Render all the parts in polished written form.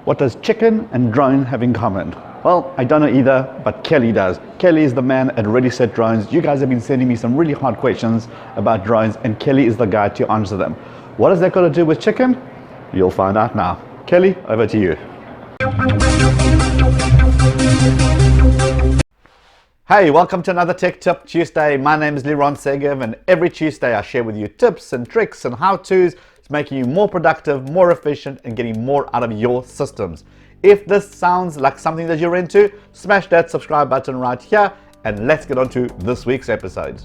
What does chicken and drone have in common? Well, I don't know either, but Kelly does. Kelly is the man at Ready Set Drones. You guys have been sending me some really hard questions about drones, and Kelly is the guy to answer them. What has that got to do with chicken? You'll find out now. Kelly, over to you. Hey, welcome to another Tech Tip Tuesday. My name is Liron Segev, and every Tuesday I share with you tips and tricks and how-tos to making you more productive, more efficient, and getting more out of your systems. If this sounds like something that you're into, smash that subscribe button right here, and let's get on to this week's episode.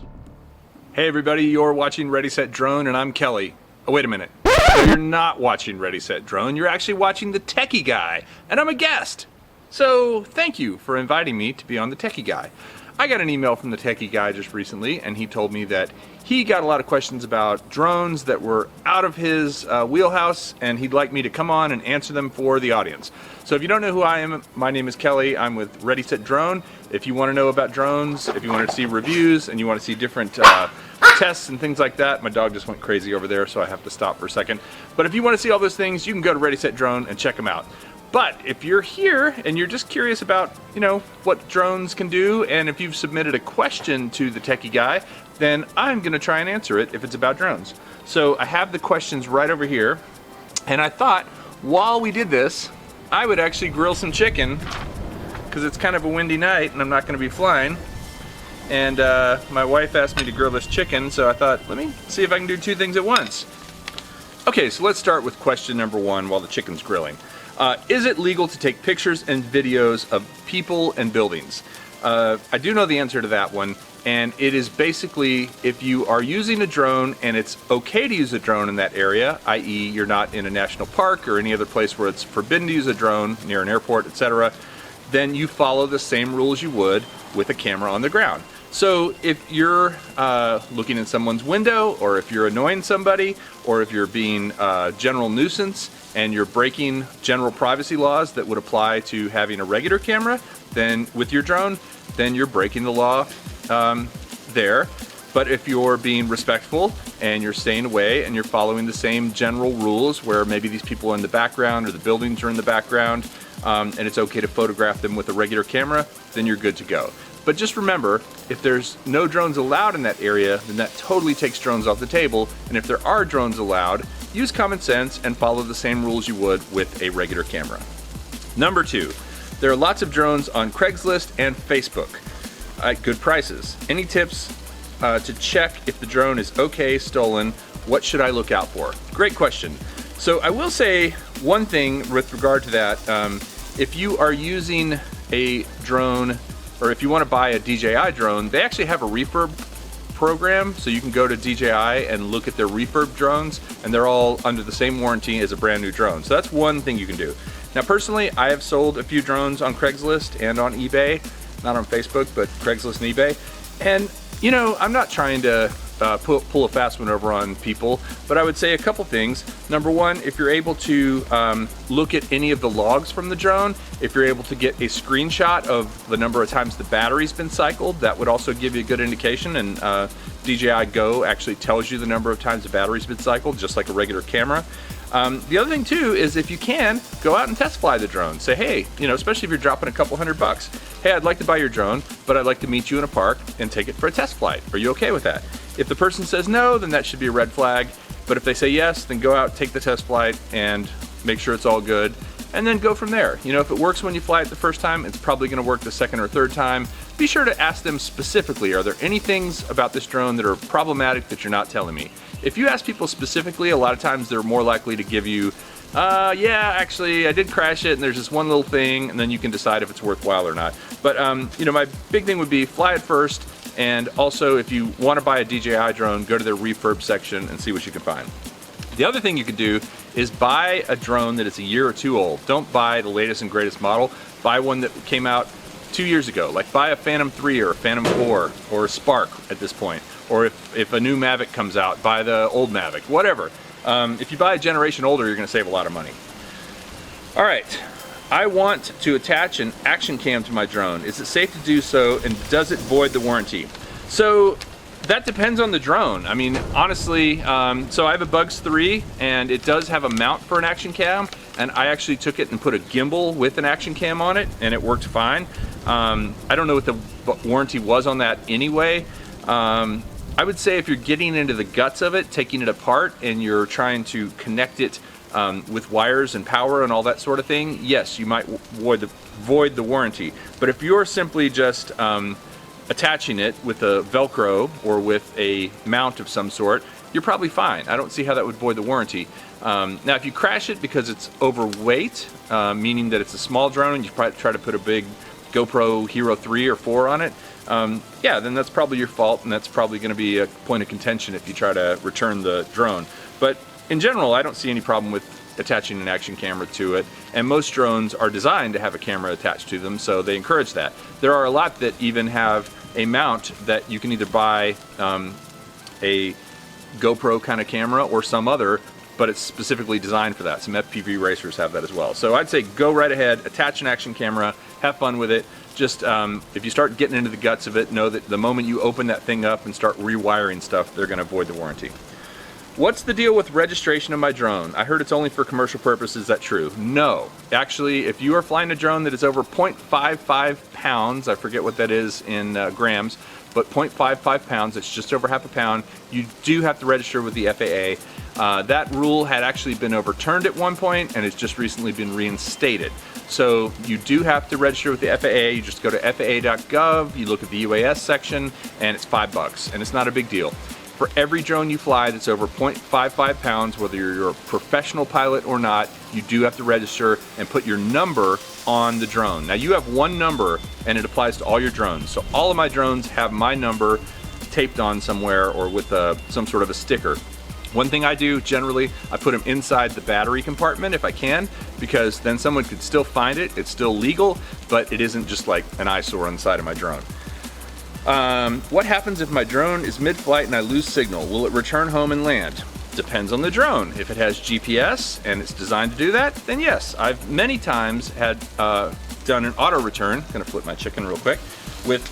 Hey everybody, you're watching Ready Set Drone, and I'm Kelly. Oh, wait a minute. No, you're not watching Ready Set Drone. You're actually watching the Techie Guy, and I'm a guest. So thank you for inviting me to be on the Techie Guy. I got an email from the Techie Guy just recently, and he told me that he got a lot of questions about drones that were out of his wheelhouse, and he'd like me to come on and answer them for the audience. So if you don't know who I am, my name is Kelly. I'm with Ready Set Drone. If you want to know about drones, if you want to see reviews, and you want to see different tests and things like that, my dog just went crazy over there, so I have to stop for a second. But if you want to see all those things, you can go to Ready Set Drone and check them out. But if you're here and you're just curious about, what drones can do, and if you've submitted a question to the Techie Guy, then I'm going to try and answer it if it's about drones. So I have the questions right over here, and I thought while we did this, I would actually grill some chicken, because it's kind of a windy night and I'm not going to be flying. And my wife asked me to grill this chicken, so I thought, let me see if I can do two things at once. Okay, so let's start with question number one while the chicken's grilling. Is it legal to take pictures and videos of people and buildings? I do know the answer to that one, and it is basically if you are using a drone and it's okay to use a drone in that area, i.e. you're not in a national park or any other place where it's forbidden to use a drone, near an airport, etc., then you follow the same rules you would with a camera on the ground. So if you're looking in someone's window, or if you're annoying somebody, or if you're being a general nuisance and you're breaking general privacy laws that would apply to having a regular camera, then with your drone, then you're breaking the law there. But if you're being respectful and you're staying away and you're following the same general rules where maybe these people are in the background or the buildings are in the background, and it's okay to photograph them with a regular camera, then you're good to go. But just remember, if there's no drones allowed in that area, then that totally takes drones off the table. And if there are drones allowed, use common sense and follow the same rules you would with a regular camera. Number two, there are lots of drones on Craigslist and Facebook at good prices. Any tips to check if the drone is okay stolen? What should I look out for? Great question. So I will say one thing with regard to that. If you are using a drone, or if you want to buy a DJI drone, they actually have a refurb program, so you can go to DJI and look at their refurb drones, and they're all under the same warranty as a brand new drone. So that's one thing you can do. Now personally, I have sold a few drones on Craigslist and on eBay, not on Facebook, but Craigslist and eBay. And I'm not trying to pull a fast one over on people, but I would say a couple things. Number one, if you're able to look at any of the logs from the drone, if you're able to get a screenshot of the number of times the battery's been cycled, that would also give you a good indication. And DJI Go actually tells you the number of times the battery's been cycled, just like a regular camera. The other thing too is if you can, go out and test fly the drone. Say, hey, especially if you're dropping a couple $100, hey, I'd like to buy your drone, but I'd like to meet you in a park and take it for a test flight. Are you okay with that? If the person says no, then that should be a red flag. But if they say yes, then go out, take the test flight, and make sure it's all good, and then go from there. If it works when you fly it the first time, it's probably going to work the second or third time. Be sure to ask them specifically, are there any things about this drone that are problematic that you're not telling me? If you ask people specifically, a lot of times they're more likely to give you, yeah, actually, I did crash it, and there's this one little thing, and then you can decide if it's worthwhile or not. But, my big thing would be fly it first, and also if you want to buy a DJI drone, go to their refurb section and see what you can find. The other thing you could do is buy a drone that is a year or two old. Don't buy the latest and greatest model. Buy one that came out 2 years ago. Like buy a Phantom 3 or a Phantom 4 or a Spark at this point. Or if a new Mavic comes out, buy the old Mavic, whatever. If you buy a generation older, you're going to save a lot of money. All right, I want to attach an action cam to my drone. Is it safe to do so, and does it void the warranty? So that depends on the drone. I mean, honestly, so I have a Bugs 3, and it does have a mount for an action cam, and I actually took it and put a gimbal with an action cam on it, and it worked fine. I don't know what the warranty was on that anyway. I would say if you're getting into the guts of it, taking it apart, and you're trying to connect it with wires and power and all that sort of thing, yes, you might void the warranty. But if you're simply just attaching it with a Velcro or with a mount of some sort, you're probably fine. I don't see how that would void the warranty. Now, if you crash it because it's overweight, meaning that it's a small drone and you probably try to put a big GoPro Hero 3 or 4 on it, yeah, then that's probably your fault, and that's probably going to be a point of contention if you try to return the drone. But in general, I don't see any problem with attaching an action camera to it, and most drones are designed to have a camera attached to them, so they encourage that. There are a lot that even have a mount that you can either buy a GoPro kind of camera or some other, but it's specifically designed for that. Some FPV racers have that as well. So I'd say go right ahead, attach an action camera, have fun with it. Just if you start getting into the guts of it, know that the moment you open that thing up and start rewiring stuff, they're going to void the warranty. What's the deal with registration of my drone? I heard it's only for commercial purposes. Is that true? No. Actually, if you are flying a drone that is over 0.55 pounds, I forget what that is in grams, but 0.55 pounds, it's just over half a pound, you do have to register with the FAA. That rule had actually been overturned at one point, and it's just recently been reinstated. So you do have to register with the FAA. You just go to faa.gov, you look at the UAS section, and it's $5, and it's not a big deal. For every drone you fly that's over 0.55 pounds, whether you're a professional pilot or not, you do have to register and put your number on the drone. Now you have one number, and it applies to all your drones. So all of my drones have my number taped on somewhere or with some sort of a sticker. One thing I do generally, I put them inside the battery compartment if I can, because then someone could still find it. It's still legal, but it isn't just like an eyesore on the side of my drone. What happens if my drone is mid-flight and I lose signal? Will it return home and land? Depends on the drone. If it has GPS and it's designed to do that, then yes. I've many times had done an auto return, gonna flip my chicken real quick, with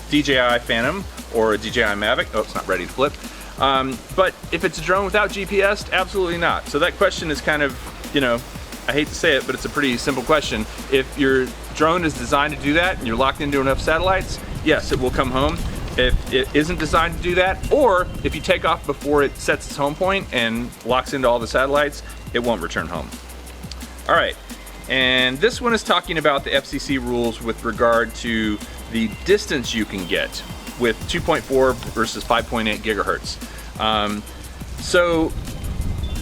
DJI Phantom or a DJI Mavic. Oh, it's not ready to flip. But if it's a drone without GPS, absolutely not. So that question is kind of, you know, I hate to say it, but it's a pretty simple question. If your drone is designed to do that and you're locked into enough satellites, yes, it will come home. If it isn't designed to do that, or if you take off before it sets its home point and locks into all the satellites, it won't return home. All right, and this one is talking about the FCC rules with regard to the distance you can get with 2.4 versus 5.8 gigahertz. So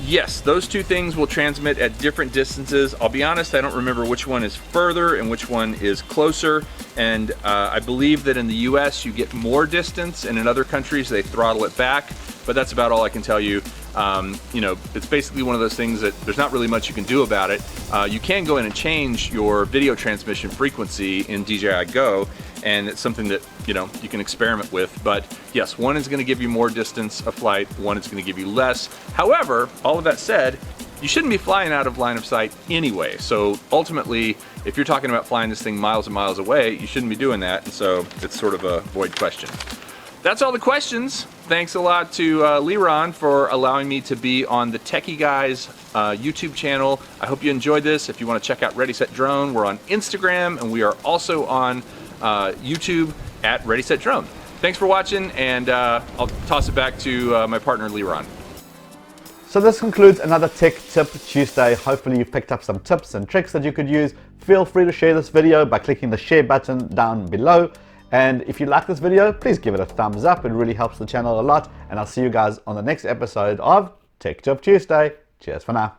yes, those two things will transmit at different distances. I'll be honest, I don't remember which one is further and which one is closer. And I believe that in the US you get more distance, and in other countries they throttle it back. But that's about all I can tell you. You know, it's basically one of those things that there's not really much you can do about it. You can go in and change your video transmission frequency in DJI Go, and it's something that, you know, you can experiment with. But yes, one is going to give you more distance of flight, one is going to give you less. However, all of that said, you shouldn't be flying out of line of sight anyway. So ultimately, if you're talking about flying this thing miles and miles away, you shouldn't be doing that. And so it's sort of a void question. That's all the questions. Thanks a lot to Liron for allowing me to be on the Techie Guys YouTube channel. I hope you enjoyed this. If you want to check out Ready Set Drone, we're on Instagram, and we are also on YouTube at Ready Set Drone. Thanks for watching, and I'll toss it back to my partner Liron. So this concludes another Tech Tip Tuesday. Hopefully you've picked up some tips and tricks that you could use. Feel free to share this video by clicking the share button down below. And if you like this video, please give it a thumbs up. It really helps the channel a lot. And I'll see you guys on the next episode of Tech Tip Tuesday. Cheers for now.